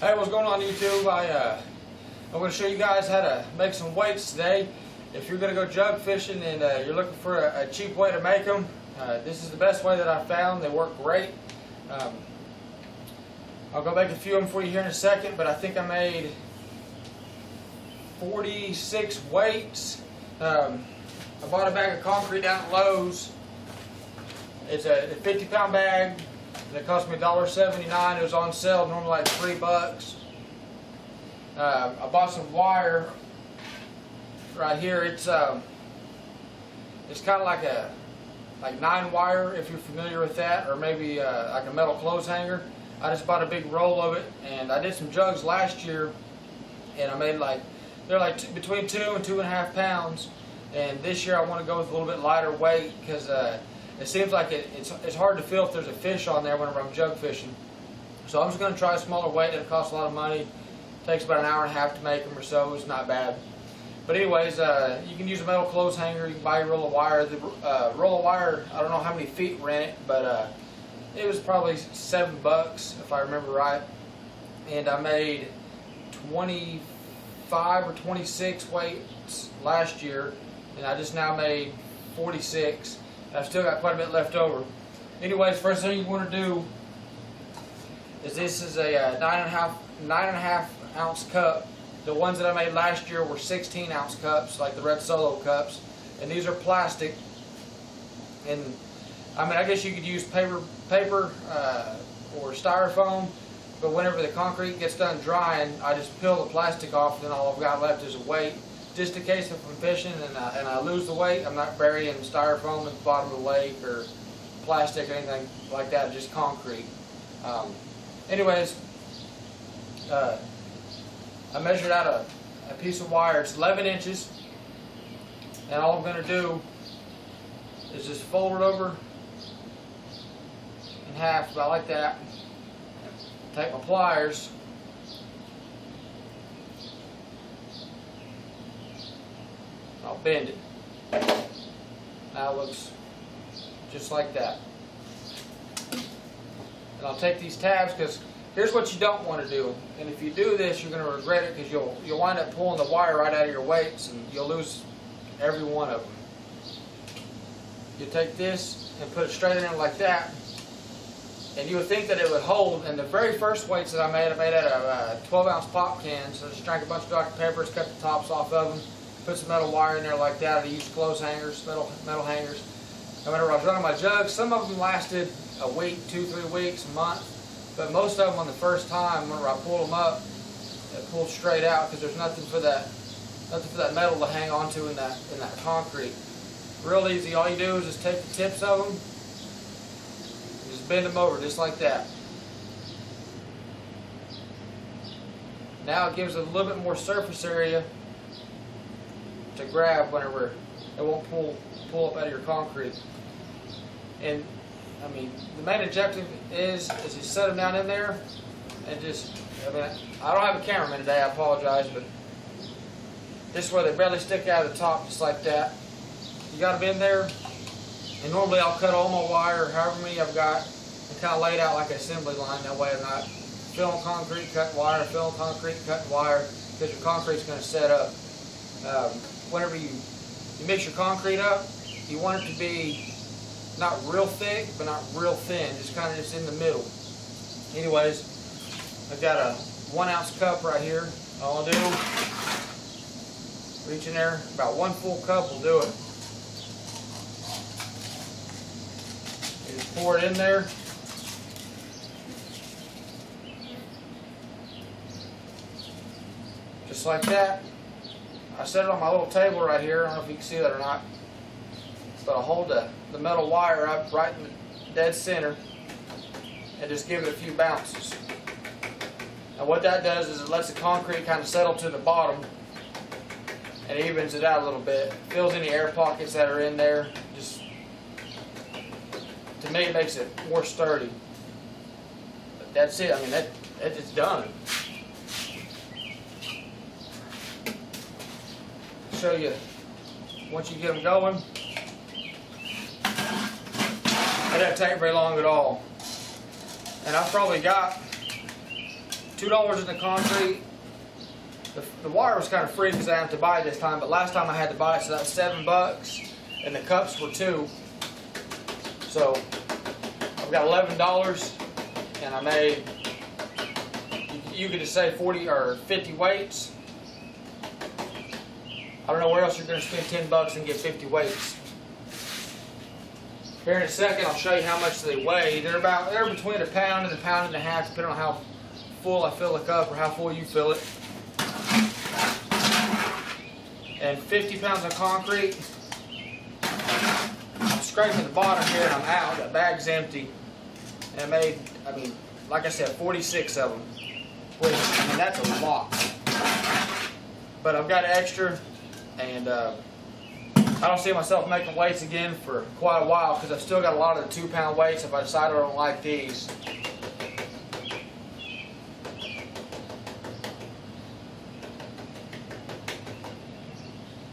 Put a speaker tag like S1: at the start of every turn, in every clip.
S1: Hey, what's going on YouTube? I'm going to show you guys how to make some weights today. If you're going to go jug fishing and you're looking for a cheap way to make them, this is the best way that I found. They work great. I'll go make a few of them for you here in a second, but I think I made 46 weights. I bought a bag of concrete down at Lowe's. It's a 50-pound bag. It cost me $1.79. It was on sale, normally like $3. I bought some wire right here. It's kind of like 9 wire, if you're familiar with that, or maybe like a metal clothes hanger. I just bought a big roll of it, and I did some jugs last year, and I made they're like between 2 and 2.5 pounds. And this year I want to go with a little bit lighter weight because it seems like it's hard to feel if there's a fish on there whenever I'm jug fishing. So I'm just going to try a smaller weight. It costs a lot of money. It takes about an hour and a half to make them or so. It's not bad. But anyways, you can use a metal clothes hanger. You can buy a roll of wire. The roll of wire, I don't know how many feet were in it, but it was probably $7 if I remember right. And I made 25 or 26 weights last year, and I just now made 46. I've still got quite a bit left over. Anyways, first thing you want to do is this is a 9.5 ounce cup. The ones that I made last year were 16 ounce cups, like the red Solo cups, and these are plastic. And I mean, I guess you could use paper or styrofoam, but whenever the concrete gets done drying, I just peel the plastic off, and then all I've got left is a weight. Just in case if I'm fishing and I lose the weight, I'm not burying styrofoam at the bottom of the lake or plastic or anything like that, just concrete. Anyways, I measured out a piece of wire. It's 11 inches, and all I'm going to do is just fold it over in half, about like that. Take my pliers. I'll bend it. Now it looks just like that. And I'll take these tabs, because here's what you don't want to do. And if you do this, you're going to regret it, because you'll wind up pulling the wire right out of your weights, and you'll lose every one of them. You take this and put it straight in there like that, and you would think that it would hold. And the very first weights that I made out of 12-ounce pop cans. So I just drank a bunch of Dr. Peppers, cut the tops off of them. Put some metal wire in there like that. I used clothes hangers, metal hangers. And whenever I was running my jugs, some of them lasted a week, 2-3 weeks, a month. But most of them on the first time, whenever I pulled them up, it pulled straight out, because there's nothing for that metal to hang onto in that concrete. Real easy. All you do is just take the tips of them, and just bend them over just like that. Now it gives it a little bit more surface area to grab whenever it won't pull up out of your concrete. And I mean, the main objective is you set them down in there and just, I mean, I don't have a cameraman today, I apologize, but this is where they barely stick out of the top, just like that. You got them in there, and normally I'll cut all my wire, however many I've got, and kind of lay it out like an assembly line. That way I'm not filling concrete, cutting wire, filling concrete, cutting wire, because your concrete's going to set up. Whenever you mix your concrete up, you want it to be not real thick, but not real thin, just kind of just in the middle. Anyways, I've got a 1 ounce cup right here. All I'll do, reach in there, about 1 full cup will do it. You just pour it in there. Just like that. I set it on my little table right here. I don't know if you can see that or not. But I'll hold the metal wire up right in the dead center and just give it a few bounces. And what that does is it lets the concrete kind of settle to the bottom, and it evens it out a little bit. Fills any air pockets that are in there. Just, to me, it makes it more sturdy. But that's it. I mean, it's done. Show you once you get them going. It doesn't take very long at all. And I've probably got $2 in the concrete. The wire was kind of free because I didn't have to buy it this time, but last time I had to buy it, so that's $7, and the cups were $2. So I've got $11, and I made, you could just say 40 or 50 weights. I don't know where else you're going to spend $10 and get 50 weights. Here in a second, I'll show you how much they weigh. They're between a pound and a pound and a half, depending on how full I fill the cup or how full you fill it. And 50 pounds of concrete. I'm scraping the bottom here and I'm out. That bag's empty. And I made, like I said, 46 of them. Which, that's a lot. But I've got extra, and I don't see myself making weights again for quite a while because I've still got a lot of the 2-pound weights if I decide I don't like these.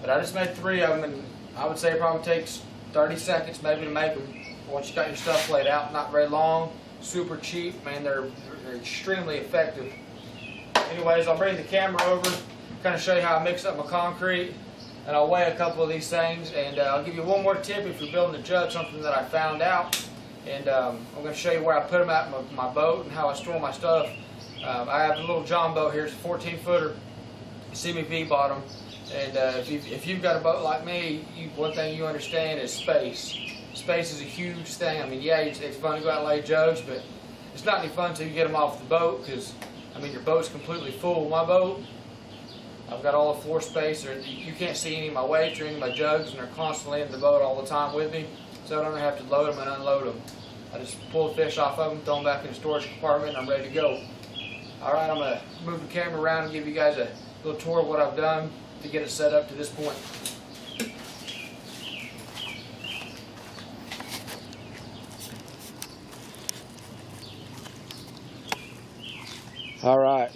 S1: But I just made 3 of them, and I would say it probably takes 30 seconds maybe to make them. Once you got your stuff laid out, not very long, super cheap, man, they're extremely effective. Anyways, I'll bring the camera over, kind of show you how I mix up my concrete, and I'll weigh a couple of these things, and I'll give you one more tip if you're building a jug, something that I found out, and I'm going to show you where I put them at in my boat and how I store my stuff. I have a little John boat here, it's a 14-footer, semi-V bottom. And if you've got a boat like me, one thing you understand is space. Space is a huge thing. I mean, yeah, it's fun to go out and lay jugs, but it's not any fun until you get them off the boat because, your boat's completely full. My boat, I've got all the floor space. You can't see any of my weights or any of my jugs, and they're constantly in the boat all the time with me, so I don't have to load them and unload them. I just pull the fish off of them, throw them back in the storage compartment, and I'm ready to go. All right, I'm going to move the camera around and give you guys a little tour of what I've done to get it set up to this point. All right,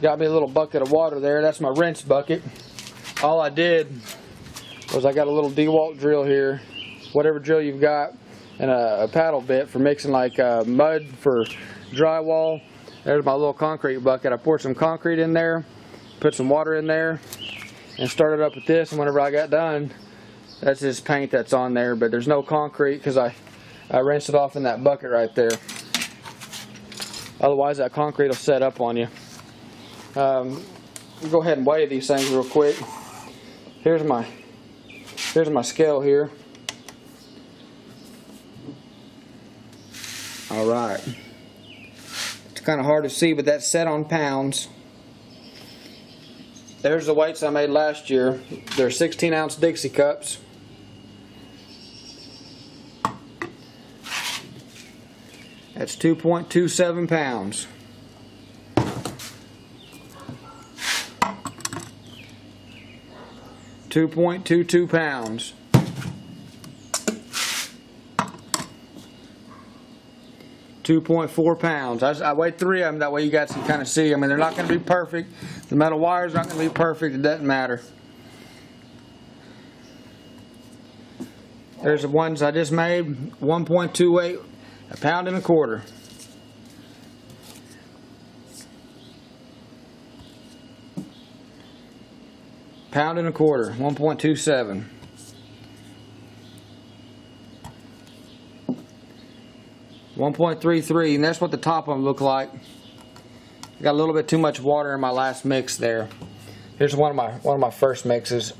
S1: got me a little bucket of water there. That's my rinse bucket. All I did was I got a little DeWalt drill here, whatever drill you've got, and a paddle bit for mixing like mud for drywall. There's my little concrete bucket. I poured some concrete in there, put some water in there, and started up with this, and whenever I got done, that's just paint that's on there, but there's no concrete because I rinsed it off in that bucket right there. Otherwise that concrete will set up on you. We'll go ahead and weigh these things real quick. Here's my scale here. Alright. It's kind of hard to see, but that's set on pounds. There's the weights I made last year. They're 16-ounce Dixie cups. That's 2.27 pounds. $2.22 pounds. $2.4 pounds. I weighed 3 of them, that way you guys can kind of see. They're not going to be perfect. The metal wire's not going to be perfect. It doesn't matter. There's the ones I just made. 1.28, a pound and a quarter. Pound and a quarter. 1.27. $1.33, and that's what the top of them look like. Got a little bit too much water in my last mix there. Here's one of my first mixes.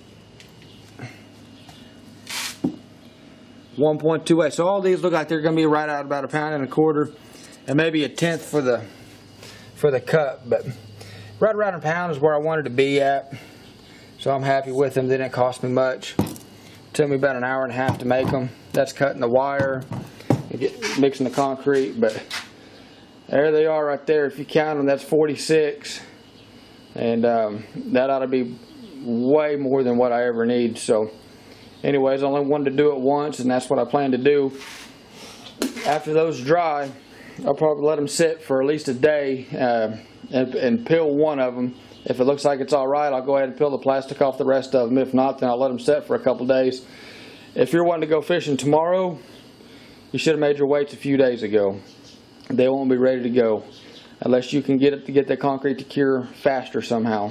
S1: 1.28. So all these look like they're going to be right out about a pound and a quarter, and maybe a tenth for the cup. But right around a pound is where I wanted to be at. So I'm happy with them. They didn't cost me much. Took me about an hour and a half to make them. That's cutting the wire, mixing the concrete, but there they are right there. If you count them, that's 46, and that ought to be way more than what I ever need. So anyways, I only wanted to do it once, and that's what I plan to do. After those dry, I'll probably let them sit for at least a day and peel one of them. If it looks like it's alright, I'll go ahead and peel the plastic off the rest of them. If not, then I'll let them set for a couple days. If you're wanting to go fishing tomorrow, you should have made your weights a few days ago. They won't be ready to go. unless you can get the concrete to cure faster somehow.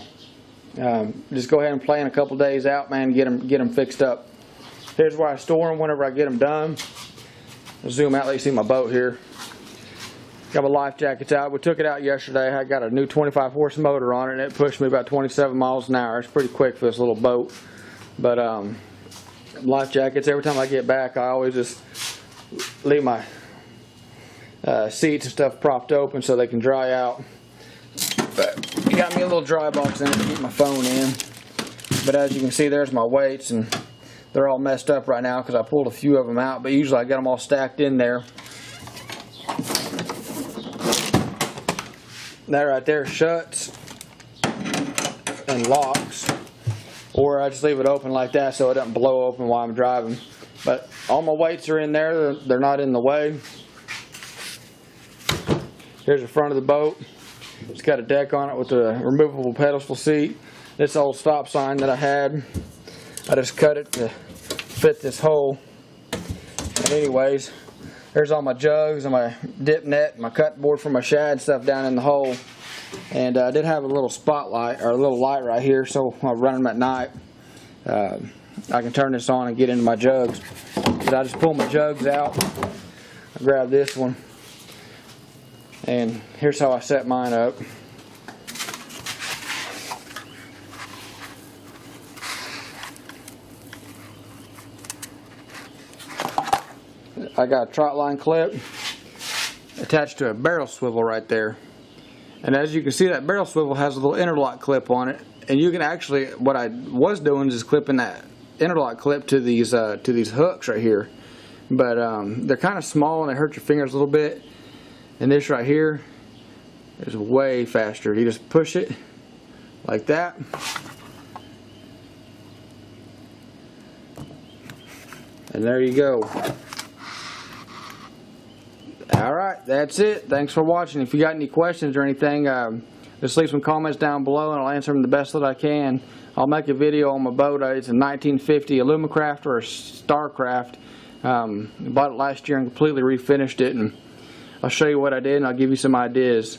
S1: Just go ahead and plan a couple days out, man, and get them fixed up. Here's where I store them whenever I get them done. I'll zoom out, let you see my boat here. Got my life jackets out. We took it out yesterday. I got a new 25 horse motor on it, and it pushed me about 27 miles an hour. It's pretty quick for this little boat. But life jackets, every time I get back, I always just leave my seats and stuff propped open so they can dry out. But you got me a little dry box in it to keep my phone in. But as you can see, there's my weights, and they're all messed up right now because I pulled a few of them out. But usually I got them all stacked in there. That right there shuts and locks, or I just leave it open like that so it doesn't blow open while I'm driving. But all my weights are in there, they're not in the way. Here's the front of the boat. It's got a deck on it with a removable pedestal seat. This old stop sign that I had, I just cut it to fit this hole. And anyways, there's all my jugs and my dip net, and my cut board for my shad stuff down in the hole. And I did have a little spotlight, or a little light right here, so when I run them at night, I can turn this on and get into my jugs. But I just pull my jugs out, I grab this one, and here's how I set mine up. I got a trot line clip attached to a barrel swivel right there, and as you can see, that barrel swivel has a little interlock clip on it, and you can actually, what I was doing is clipping that interlock clip to these hooks right here, but they're kind of small and they hurt your fingers a little bit. And this right here is way faster. You just push it like that, and there you go. Alright, that's it. Thanks for watching. If you got any questions or anything, just leave some comments down below and I'll answer them the best that I can. I'll make a video on my boat. It's a 1950 Alumacraft or a Starcraft. I bought it last year and completely refinished it, and I'll show you what I did and I'll give you some ideas.